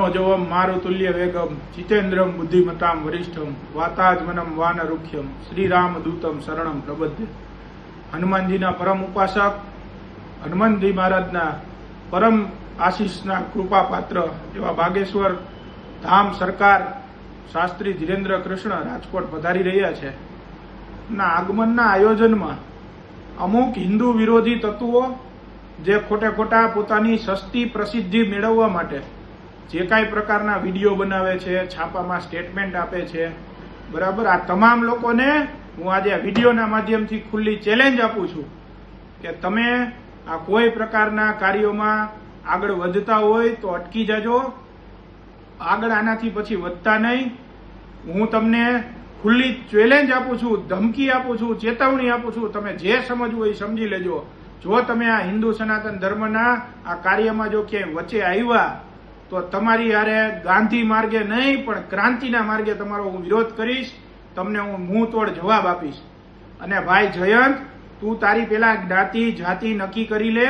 मनोजवम मारुतुल्य वेगम जितेन्द्रम बुद्धिमताम वरिष्ठम वाताजमनम वानरुख्यम श्री राम दूतम शरणम प्रबध्य। हनुमानजीना परम उपासक हनुमानजी महाराजना परम आशीषना कृपा पात्र एवा बागेश्वर धाम सरकार शास्त्री धीरेन्द्र कृष्ण राजकोट पधारी रह्या छे। आगमनना आयोजનમાં અમુક હિન્દુ વિરોધી તત્વો જે ખોટે ખોટા પોતાની સસ્તી પ્રસિદ્ધિ મેળવવા માટે જે કાંઈ પ્રકારના વિડીયો બનાવે છે, છાપામાં સ્ટેટમેન્ટ આપે છે, બરાબર, આ તમામ લોકોને હું આજે આ વિડીયોના માધ્યમથી ખુલ્લી ચેલેન્જ આપું છું કે તમે આ કોઈ પ્રકારના કાર્યોમાં આગળ વધતા હોય તો અટકી જાજો, આગળ આનાથી પછી વધતા નહીં। હું તમને ખુલ્લી ચેલેન્જ આપું છું, ધમકી આપું છું, ચેતવણી આપું છું। તમે જે સમજવું હોય સમજી લેજો। જો તમે આ હિન્દુ સનાતન ધર્મના આ કાર્યમાં જો ક્યાંય વચ્ચે આવ્યા તો તમારી હારે ગાંધી માર્ગે નહીં પણ ક્રાંતિના માર્ગે તમારો હું વિરોધ કરીશ, તમને હું મુંહ તોડ જવાબ આપીશ। અને ભાઈ જયંત, તું તારી પેલા જ્ઞાતિ જાતિ નક્કી કરી લે।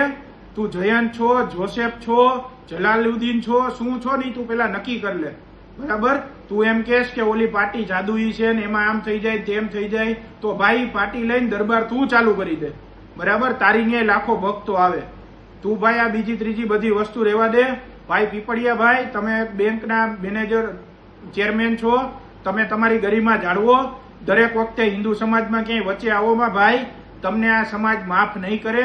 તું જયંત છો, જોસેફ છો, જલાલુદ્દીન છો, શું છો નહીં તું પેલા નક્કી કરી લે, બરાબર। તું એમ કહેશ કે ઓલી પાર્ટી જાદુઈ છે ને એમાં આમ થઈ જાય તેમ થઈ જાય તો ભાઈ પાર્ટી લઈને દરબાર તું ચાલુ કરી દે, બરાબર। તારી ન્યાય લાખો ભક્તો આવે। તું ભાઈ આ બીજી ત્રીજી બધી વસ્તુ રહેવા દે। ભાઈ પીપળિયા ભાઈ, તમે બેંકના મેનેજર ચેરમેન છો, તમે તમારી ગરિમા જાળવો। દરેક વખતે હિન્દુ સમાજમાં ક્યાંય વચ્ચે આવોમાં ભાઈ તમને આ સમાજ માફ નહીં કરે,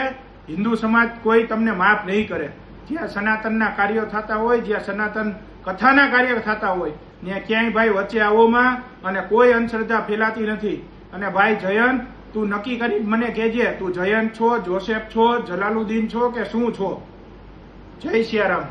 હિન્દુ સમાજ કોઈ તમને માફ નહીં કરે। જ્યાં સનાતનના કાર્યો થતા હોય, જ્યાં સનાતન કથાના કાર્ય થતા હોય ત્યાં ક્યાંય ભાઈ વચ્ચે આવોમાં અને કોઈ અંધશ્રદ્ધા ફેલાતી નથી। અને ભાઈ જયંત, તું નક્કી કરી મને કહેજે, તું જયંત છો, જોસેફ છો, જલાલુદ્દીન છો કે શું છો? જય સિયારામ।